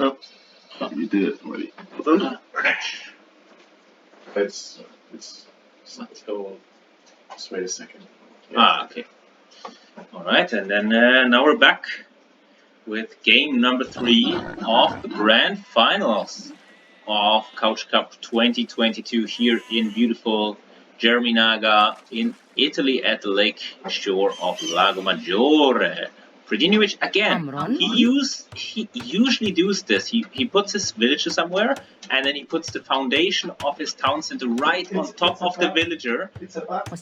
Oops. Oh, you did it already. Let's go. Just wait a second. Okay. All right, and then now we're back with game number 3 of the grand finals of Couch Cup 2022 here in beautiful Germinaga in Italy at the lake shore of Lago Maggiore. Fredinhiovic again. He usually does this. He puts his villager somewhere, and then he puts the foundation of his town center right on top of the villager,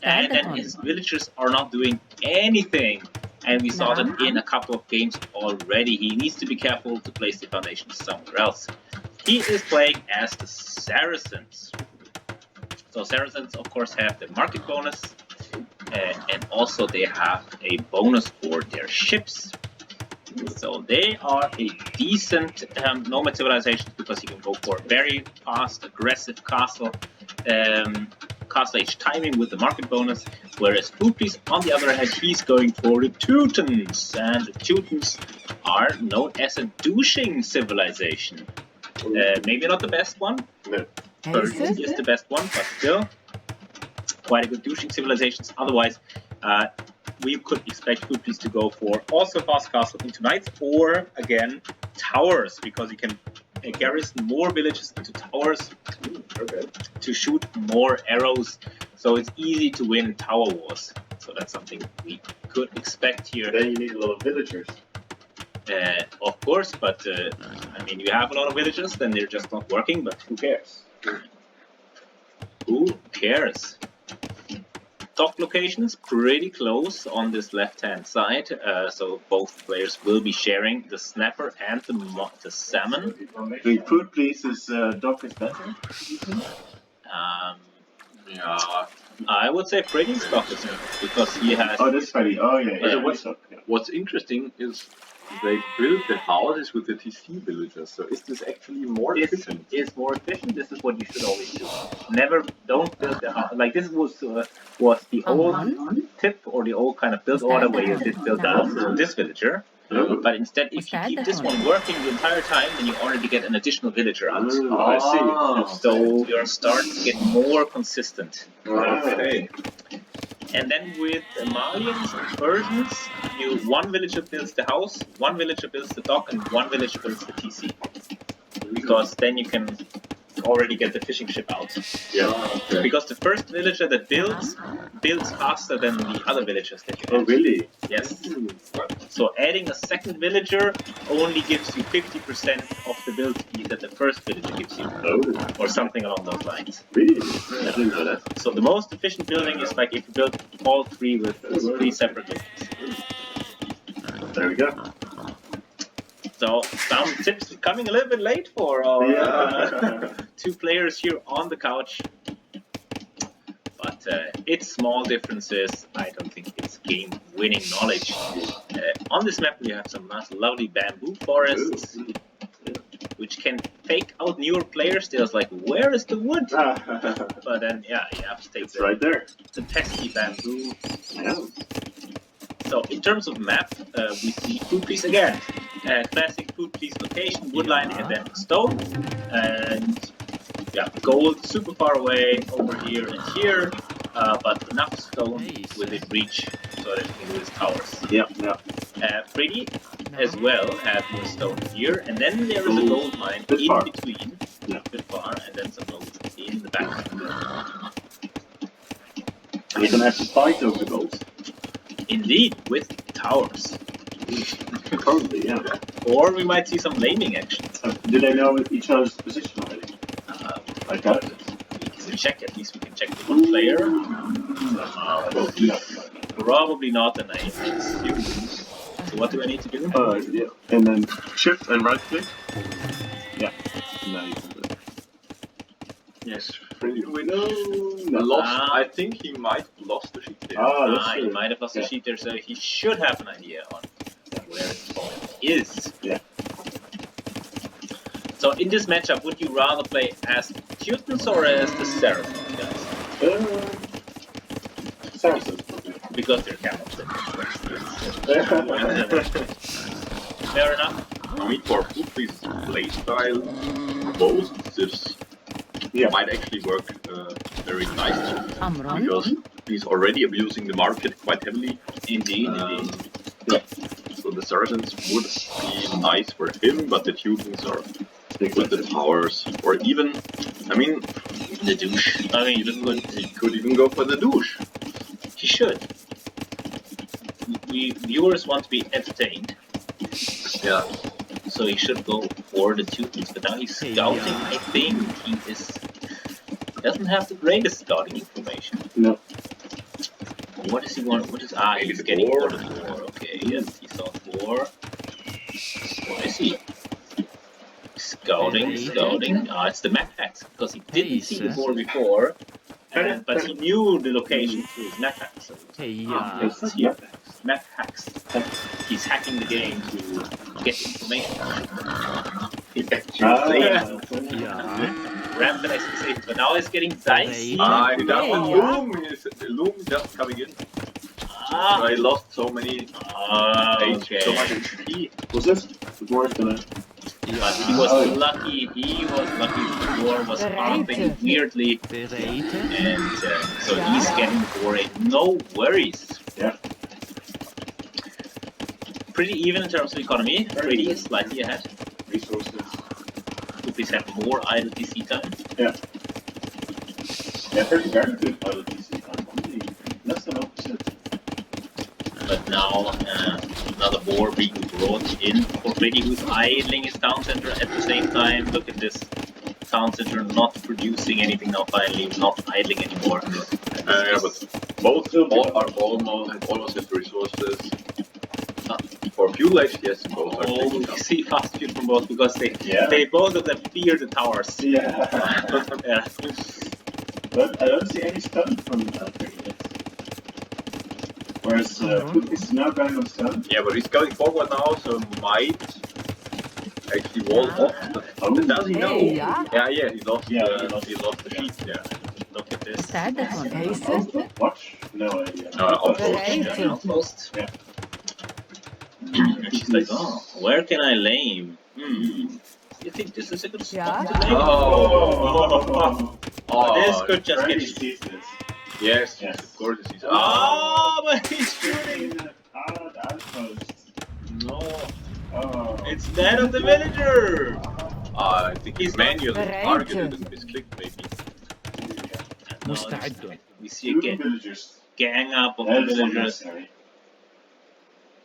and then his villagers are not doing anything. And we saw that in a couple of games already. He needs to be careful to place the foundation somewhere else. He is playing as the Saracens. So Saracens, of course, have the market bonus, and also they have a bonus for their ships. So they are a decent nomad civilization because you can go for very fast, aggressive castle age timing with the market bonus, whereas Poopy's, on the other hand, he's going for the Teutons, and the Teutons are known as a douching civilization. Maybe not the best one. No. Persian is the best one, but still quite a good douching civilizations. Otherwise, we could expect Poopy's to go for also fast castle into knights, or again towers, because you can garrison more villages into towers to shoot more arrows. So it's easy to win tower wars. So that's something we could expect here. Then you need a lot of villagers. Of course, but I mean, you have a lot of villagers, then they're just not working, but who cares? Who cares? Dock locations pretty close on this left-hand side, so both players will be sharing the snapper and the salmon. The food, please, is dock is better. Yeah. I would say Freddy's dock is better because he has. Oh, this Freddy. Oh, yeah. What's interesting is they build the houses with the TC villagers. So is this actually more efficient? Is more efficient. This is what you should always do. Don't build the house. Like this was the old tip or the old kind of build order where you did build the house for this villager. But instead, if you keep this one working the entire time, then you already get an additional villager out. I see. So your starts get more consistent. Okay. And then with Malians and Persians, one villager builds the house, one villager builds the dock, and one villager builds the TC. Because then you can already get the fishing ship out. Yeah. Okay. Because the first villager that builds faster than the other villagers that you add. Oh, really? Yes. So adding a second villager only gives you 50% of the build speed that the first villager gives you. Oh. Or something along those lines. Really? I didn't know that. So the most efficient building is like if you build all three with 3 separate buildings. There we go. So some tips coming a little bit late for our 2 players here on the couch. But it's small differences. I don't think it's game-winning knowledge. On this map we have some nice lovely bamboo forests, which can fake out newer players. They're like, where is the wood? But then, yeah, you have to take it's right there. The pesky bamboo. Yeah. So in terms of map, we see food piece again. Classic food piece location, woodline, and then stone. And yeah, gold super far away over here and here, but enough stone within reach so that you can do his towers. Yeah. Freddy as well have more stone here, and then there is a gold mine in between, a bit far, and then some gold in the back. You're gonna have to fight over the gold. Indeed, with towers. Probably, yeah. Or we might see some laming actions. Do they know each other's position already? I doubt it. We can check, at least we can check the one player. Probably not, and I assume. So what do I need to do? Yeah. And then shift and right click. Yeah. Now you can do it. Yes, lost. I think he might have lost the sheet there. He might have lost the sheet there, so he should have an idea on where his opponent is. Yeah. So in this matchup, would you rather play as the Teutons or as the Saracens, guys? Saracens. Because they're camels. Fair enough. I mean, for Footbeast's playstyle, both this might actually work very nicely. Because he's already abusing the market quite heavily. Indeed. So the Saracens would be nice for him, but the Teutons are with the towers. Or even, I mean, The douche. I mean, he could even go for the douche. he should. We viewers want to be entertained, Yeah. so he should go for the Teutons. But now he's scouting. I think he doesn't have the greatest scouting information. No. What does he want? What is Maybe he's the getting boar. for the 4. Okay, yes, he saw 4. What is he? Scouting. Ah, it's the map hacks because he didn't see the 4 before, but he knew the location through his map hacks. So it's here. Map hacks. He's hacking the game to get information. Random exposition, but now it's getting dicey. He doesn't loom. Loom just coming in. I lost so many Okay. so much HP. Was this? The dwarf gonna... But he was lucky. The war was pumping weirdly, and so he's getting for it. No worries. Yeah. Pretty even in terms of economy. Pretty slightly ahead. Resources. Please have more idle DC time. Yeah. Yeah, very good out of DC time. Only less than opposite. But now another war being brought in for Freddy, who's idling his town center at the same time. Look at this town center not producing anything now. Finally, not idling anymore. Yeah, but both are almost at resources. For fuel age, yes, both are Oh, taking you up. see fast fuel from both because Yeah. they both of them fear the towers. Yeah. Yeah. But I don't see any stun from Freddy. Whereas Foot is now going on stun. Yeah, but he's going forward now, so might actually wall off. Oh. But does he know? Yeah. Yeah, he lost. Yeah, He lost the sheep. Yeah. Look at this. Oh, watch? No idea. Outpost. Outpost. Yeah. And she's like, oh, where can I lame? You think this is a good spot to lame? This could just Freddy get... sees this. Yes, Yes. of course he sees. Oh, but he's shooting! The outpost. No, Oh. it's that of the villager! I think he's manually Right. targeted and misclicked maybe. No, مستعد. we see Two again villagers. gang up of That is villagers. unnecessary.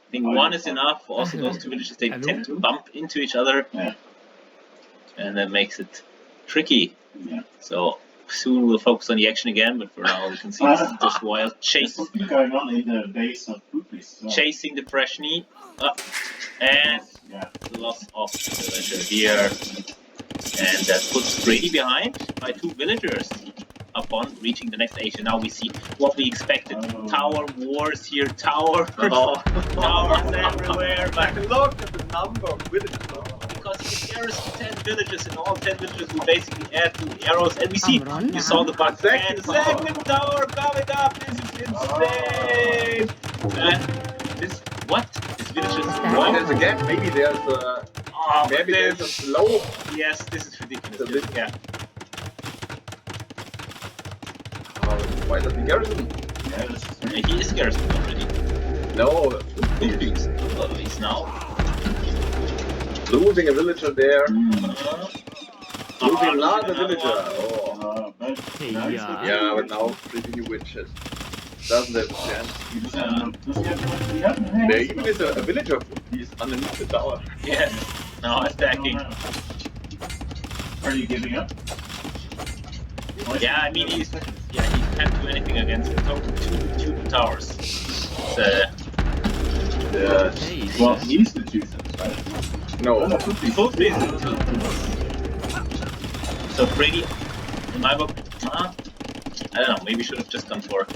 I think one is enough. Also, those two villages, they tend to bump into each other. Yeah. And that makes it tricky. Yeah. So soon we'll focus on the action again, but for now we can see this wild There's chase. something going on in the base of Footbeast as well. Chasing the fresh knee. And Yeah. the loss of the villager here. And that puts Brady behind by 2 villagers upon reaching the next age. And now we see what we expected. Oh. Tower wars here, towers. Oh. Towers everywhere. But Look at the number of villages. because he garrisoned 10 villages, and all 10 villages will basically add 2 arrows. And we see, you saw the bug. And the second tower coming up. This is insane. And this, what? This village is Well, there's again, maybe there's Oh, maybe there's a slow. yes, this is ridiculous. The lit- Yeah. Why does he garrison? Yeah, this is very He is garrisoned already. No, Footbeast. Oh, he's now. losing a villager there. Losing Oh, another losing villager. another Oh. but now he's Yeah. Yeah, but now Fredinhiovic doesn't have a chance. he There even is a villager. He's underneath the tower. Yeah. Now attacking. Are you giving up? Yeah, I mean he can't do anything against two towers. It's, Well, he's the two things, right? No. Footbeast. So Brady, in my book, I don't know. Maybe should have just gone for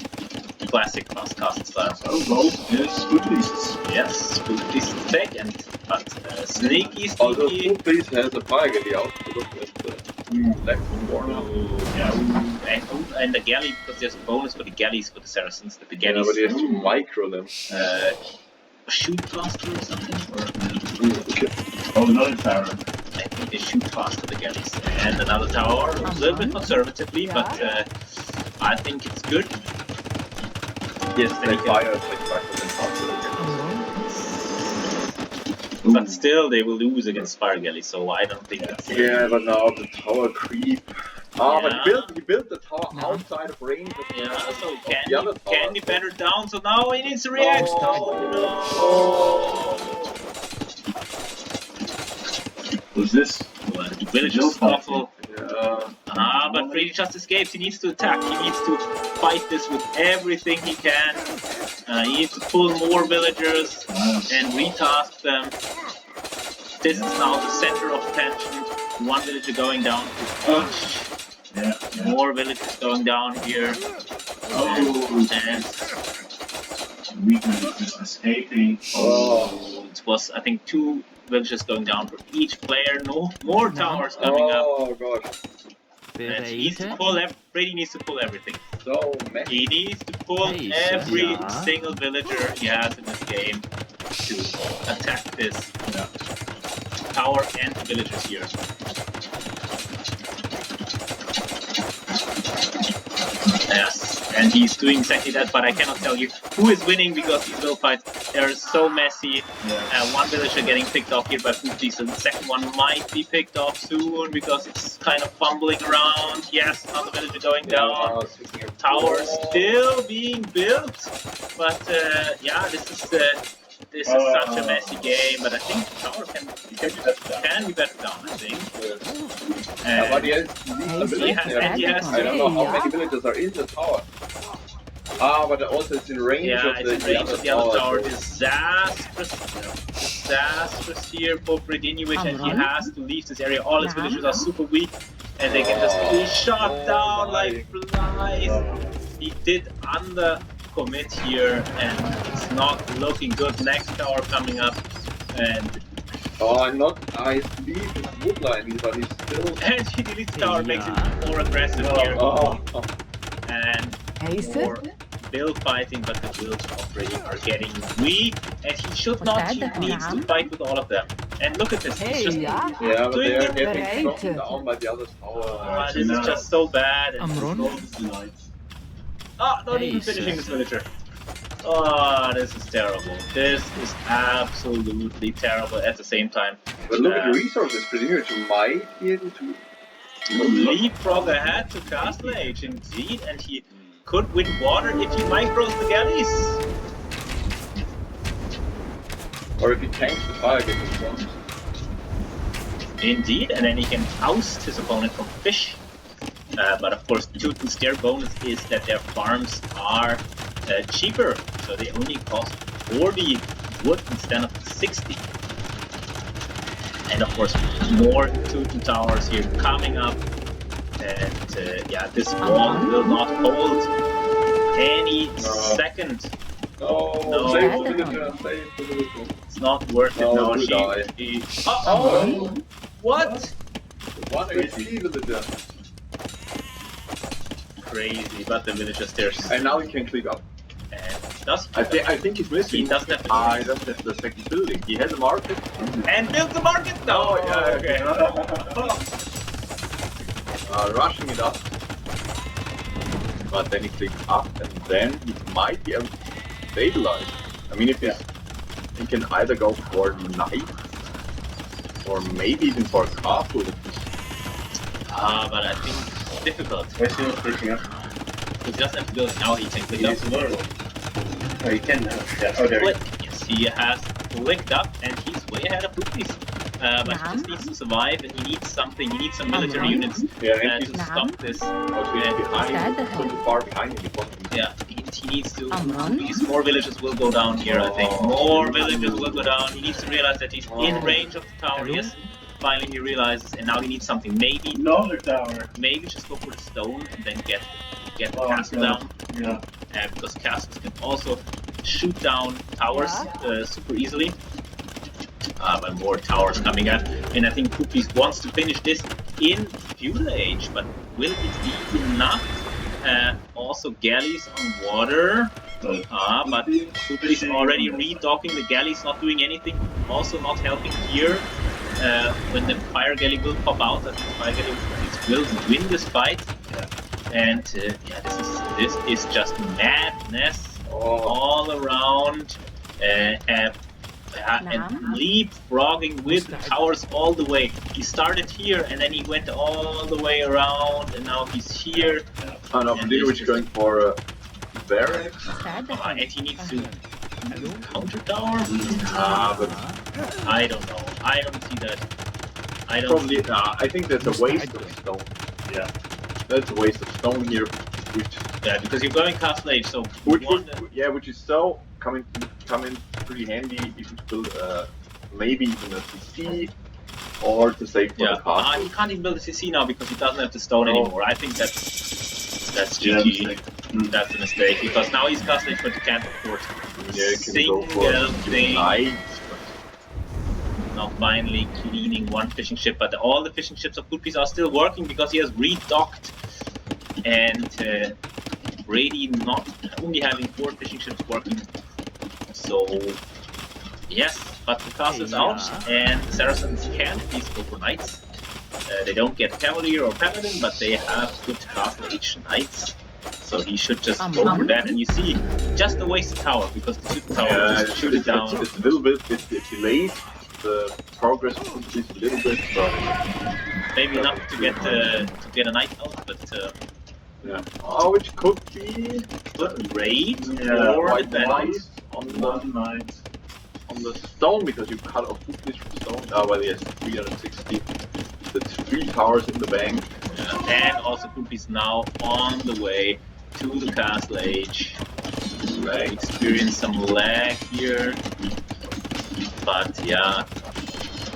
classic fast cast style. So both is Footbeasts. Yes, Footbeast tech but sneaky, Although sneaky. Footbeast has a fire galley out to look at the left corner. Yeah, and the galley, because there's a bonus for the galleys for the Saracens. That the Yeah, galleys but he has to micro them. shoot faster or something. Or, Oh, another tower. I think they shoot faster, the galleys. And another tower, a little bit conservatively, but I think it's good. Yes, Then they you can- fire 25% faster than But still, they will lose against Spire Galley, so I don't think it's... Yeah, but now the tower creep. Ah, but Yeah. he built the tower outside of range of Yeah, so the other tower. can be better down, so now he needs to react. Oh, no. Who's this? Well, the village is awful. Yeah. But Freddy just escapes. He needs to attack. He needs to fight this with everything he can. He needs to pull more villagers and retask them. This is now the center of tension. One villager going down to each. Yeah. More villagers going down here. Oh, And weakness is just escaping. it was, I think, 2 villagers going down for each player. No more towers coming up. Oh god. And he needs to pull Freddy needs to pull everything. So messy. He needs to pull every single villager he has in this game to attack this tower and the villagers here. Yes, and he's doing exactly that, but I cannot tell you who is winning because these build fights, they're so messy. One villager getting picked off here by Fuji, so the second one might be picked off soon because it's kind of fumbling around. Yes, another villager going down. Tower still being built, but yeah, this is such a messy game. But I think the tower can be better down. I think. But he has Yes, I don't know how many villagers are in the tower. But also it's in range yeah, of it's in range of the other tower. Disastrous here for Fredinhiovic, and he has to leave this area. All his villagers are super weak, and they can just be shot down like flies. He did undercommit here, and it's not looking good. Next tower coming up, and I believe it's woodline, but he's still. and he deletes the tower, makes it more aggressive here, and more build fighting, but the builds of Freddy are getting weak, and he should not. He needs to fight with all of them. And look at this. He's just Yeah, but they are doing getting knocked down by the other tower. this is just so bad. And not even finishing this villager. Oh, this is terrible. This is absolutely terrible at the same time. But look at the resources. Fredinhiovic might be able to leapfrog ahead to Castle Age, indeed, and he could win water if he micros the galleys. Or if he tanks the fire getting front. Indeed, and then he can oust his opponent from fish. But of course, Teuton's their bonus is that their farms are cheaper, so they only cost 40 wood instead of 60. And of course, more Teuton towers here coming up. And yeah, this wall will not hold any second. No, save the villager, save the villager. It's not worth it now. What? One HP villager. Crazy, but the villagers there. And now he can click up. Does I think he's missing. he doesn't have the He doesn't have the second building. He has a market. and build the market now. Okay. Rushing it up. But then he clicks up, and then he might be able to stabilize. I mean, if he can either go for knife, or maybe even for a castle. But I think it's difficult. Where's he clicking up? He doesn't have to build now. He can click He up. needs to learn. Oh, he can now. Yeah. Oh, there he is. Yes, he has clicked up, and he's way ahead of Poopies. But he just needs to survive, and he needs something. He needs some military units to stop this. Far behind him. Yeah, he needs to. These more villagers will go down here, I think. More villagers will go down. He needs to realize that he's in range of the tower. Yes, finally he realizes, and now he needs something. Maybe Another tower. Maybe just go for the stone and then get the castle down. Yeah. Because castles can also shoot down towers super easily. But more towers coming up, and I think Poopies wants to finish this in Feudal Age, but will it be enough? Also galleys on water. But Kubri's already redocking the galleys, not doing anything, also not helping here. When the fire galley will pop out, I think fire galley will win this fight. And yeah, this is just madness all around. And leapfrogging with the towers all the way. He started here and then he went all the way around, and now he's here. Oh no, Fredinhiovic is going for barracks. And he needs to counter tower. But I don't know. I don't see that. I don't. probably, I think that's a waste of stone. Yeah. That's a waste of stone here. Yeah, because you're going castle age, so Which is so coming pretty handy if you build maybe even a CC or to save for the castle. he can't even build a CC now because he doesn't have the stone anymore. I think that's GG. That's a mistake because now he's castle age, but he can't afford single thing. Now finally cleaning one fishing ship, but all the fishing ships of Kutris are still working because he has redocked. And Brady not only having 4 fishing ships working. So yes, but the castle is out, and the Saracens can at least go for knights. They don't get cavalier or paladin, but they have good castle age knights. So he should just go for that, and you see, just a wasted tower because the super tower just shoot it down. It's a little bit delayed. The progress is a little bit, but maybe not to get a knight out, but yeah. Oh, which could be good raid or or advance on the stone because you cut off this from stone. Oh well, yes, 360. That's 3 towers in the bank. And also Poop is now on the way to the castle age. Right, experience some lag here, but yeah.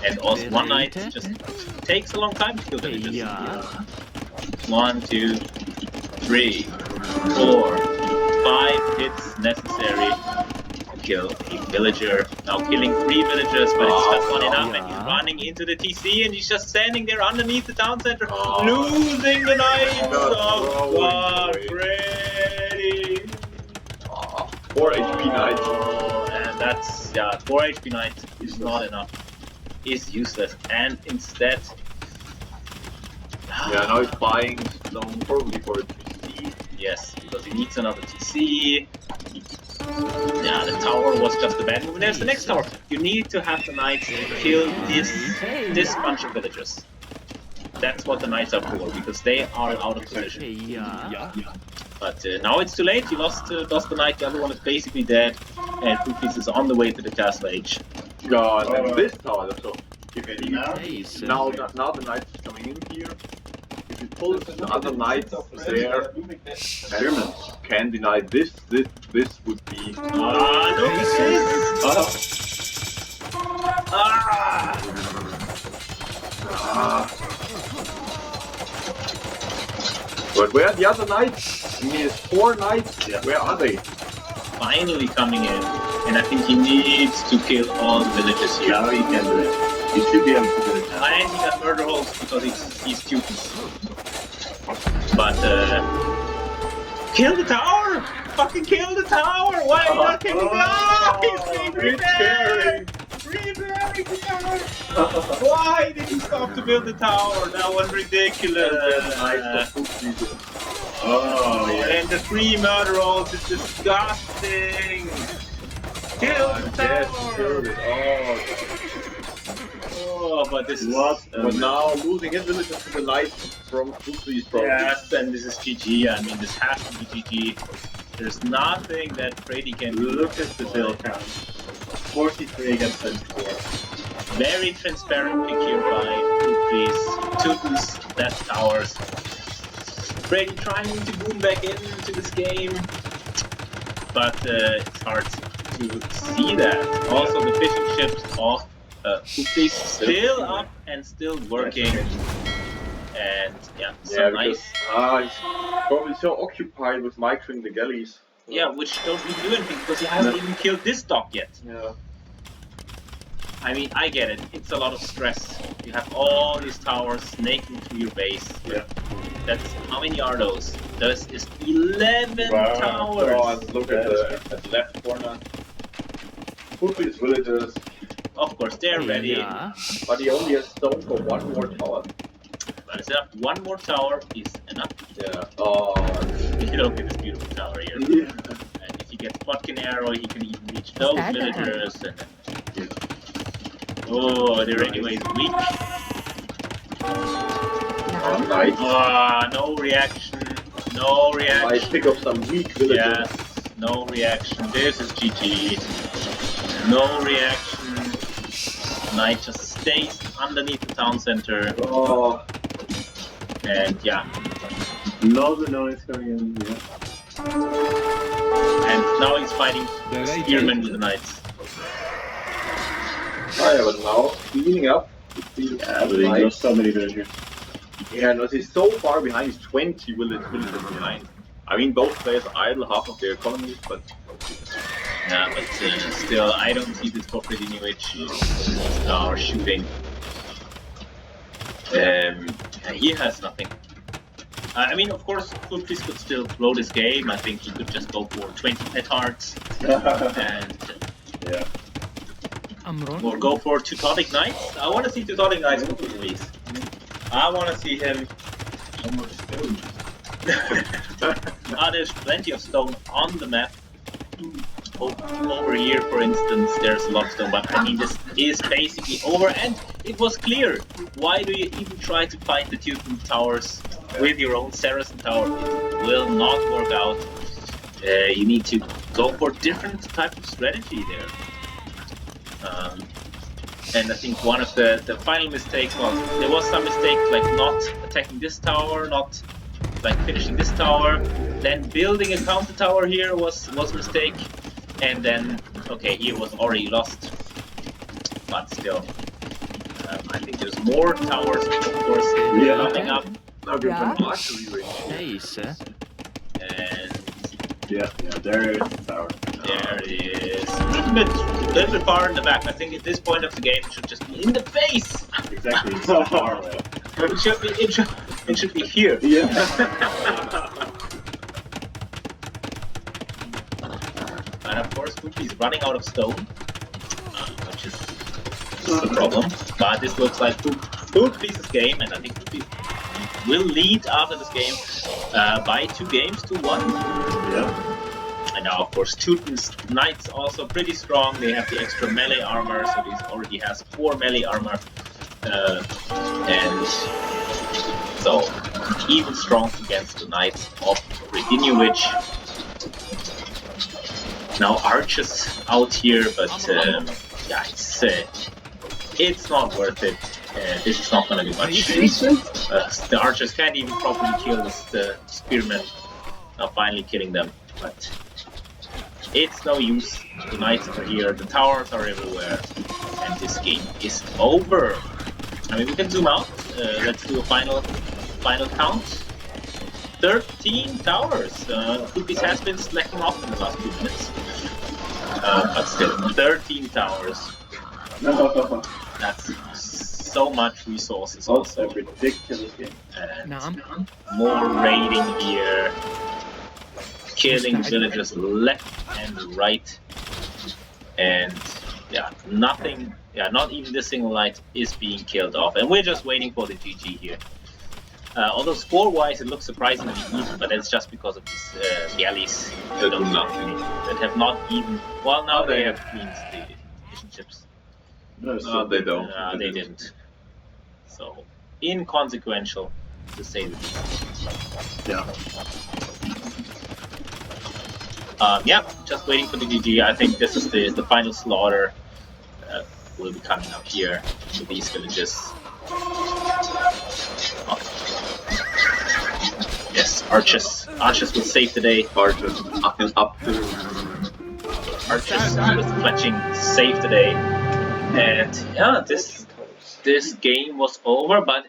And also one knight just takes a long time to kill villages. 1, 2, 3, 4, 5 hits necessary to kill a villager. Now killing 3 villagers, but it's just not enough, and he's running into the TC, and he's just standing there underneath the town center, losing the knights. Oh god, Freddy! 4 HP knight. And that's 4 HP knight is not enough. Is useless, and instead. Yeah, now he's buying stone probably for a TC. Yes, because he needs another TC. Yeah, the tower was just a bad move. And there's the next tower. You need to have the knights kill this bunch of villagers. That's what the knights are for, because they are out of position. But now it's too late. He lost the knight. The other one is basically dead, and Kukis is on the way to the castle age. Yeah, and then this tower. So if you now the knight is coming in here. If you pull the other knights there, and can deny this would be. But where are the other knights? He has 4 knights. Yeah. Where are they? Finally coming in, and I think he needs to kill all the villagers here. Yeah, he can do it. He should be able to do it. And he got murder holes because he's stupid. But kill the tower! Fucking kill the tower! Why are you not killing the tower? He's being repairing the tower! Why did he stop to build the tower? That was ridiculous. Oh, yeah. And the 3 murder rolls is disgusting. Kill the tower! Oh, but this is but now losing his villagers to the knight from Kutris probably. Yes, and this is GG. I mean, this has to be GG. There's nothing that Brady can do. Look at the build count. 43 against 24. Very transparent pick here by Kutris. Tutus, Death Towers. Brady trying to boom back into this game, but it's hard to see that. Also, the fishing ships off. Kutris still up and still working, and so nice. He's probably so occupied with microing the galleys. Yeah, which don't really do anything because he hasn't even killed this dock yet. Yeah. I mean, I get it. It's a lot of stress. You have all these towers snaking through your base. Yeah. That's how many are those? This is 11 Wow. towers. Oh, and look at the left corner. Put these villagers. Of course, they're ready. Yeah. But he only has stone for one more tower. But it's enough. One more tower is enough. Yeah. Oh. Look at this beautiful tower here. Yeah. And if he gets Plotkin arrow, he can even reach those that villagers. And oh, they're anyways weak. Oh, nice. Ah, no reaction. No I reaction. pick up some weak villagers. Yes, no reaction. This is GG. No reaction. Knight just stays underneath the town center. Oh. And yeah. Another noise coming in. Yeah. And now he's fighting Spearman with the knights. Oh, yeah, but now cleaning up. Yeah, but he got so many villagers. Yeah, no, he's so far behind. He's 20 villagers behind. I mean, both players idle half of their economies, but Yeah, but still, I don't see this for Fredinhiovic. Are shooting. He has nothing. I mean, of course, Fulkris could still blow this game. I think he could just go for 20 petards and Yeah. or go for Teutonic Knights. I want to see Teutonic Knights for Fulkris. I want to see him. How much stone? There's plenty of stone on the map. Over here, for instance, there's a lot of stone, but I mean, this is basically over, and it was clear. Why do you even try to fight the Teuton towers with your own Saracen tower? It will not work out. You need to go for different type of strategy there. And I think one of the final mistakes was, there was some mistake like not attacking this tower, not like finishing this tower, then building a counter tower here was a mistake, and then okay, here was already lost, but still, I think there's more towers, of course, coming up, now give Yeah. them archery range. Nice. and Yeah, there is the tower. there it is, a little bit far in the back. I think at this point of the game it should just be in the face. Exactly, it's so far away. It should be here. Yeah. And of course, Fuki's running out of stone, which is the problem. But this looks like Fuki's game, and I think Fuki will lead after this game by 2 games to 1. Yeah. And now, of course, Teuton's Knights also pretty strong. They have the extra melee armor, so he already has 4 melee armor. And so, even strong against the Knights of Fredinhiovic. Now Archers out here, but yeah, it's not worth it. This is not gonna do much. The Archers can't even properly kill the Spearmen. Now finally killing them, but it's no use. The Knights are here, the towers are everywhere, and this game is over. I mean, we can zoom out. Let's do a final count. 13 towers. Cookies has been slacking off in the last 2 minutes. But still, 13 towers. No. That's so much resources Also also. a ridiculous game. And نعم. more raiding here. Killing villagers left and right. And yeah, nothing, not even this single light is being killed off. And we're just waiting for the GG here. Although score-wise it looks surprisingly even, but that's just because of these galleys that have not even... Well, now they have cleaned the mission ships. No, No, they don't. They didn't. So, inconsequential, to say the least. Yeah. Yeah, just waiting for the GG. I think this is the final slaughter will be coming up here to these villages. Yes, Archers will save the day. Archers up to Archers with fletching save the day. And yeah, this game was over, but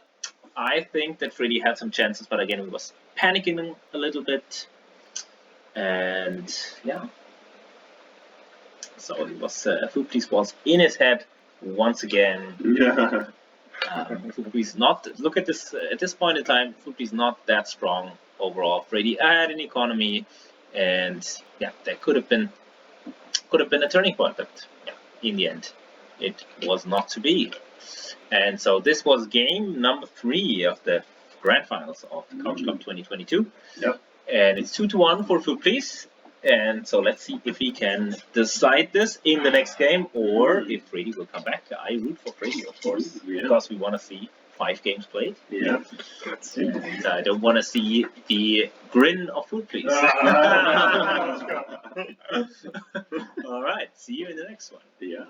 I think that Freddy had some chances, but again, he was panicking a little bit. And yeah, so it was Fuklis was in his head once again. Yeah. Fukli's not, look at this, at this point in time, Fukli's not that strong overall. Freddy had an economy, and yeah, that could have been a turning point, but yeah, in the end, it was not to be. And so this was game number 3 of the grand finals of the Couch Cup 2022. Yep. And it's 2-1 for Food Please. And so let's see if he can decide this in the next game, or if Freddy will come back. I root for Freddy, of course, Yeah. because we want to see 5 games played. Yeah. Let's see. And I don't want to see the grin of Food Please. Let's go. All right, see you in the next one. Yeah.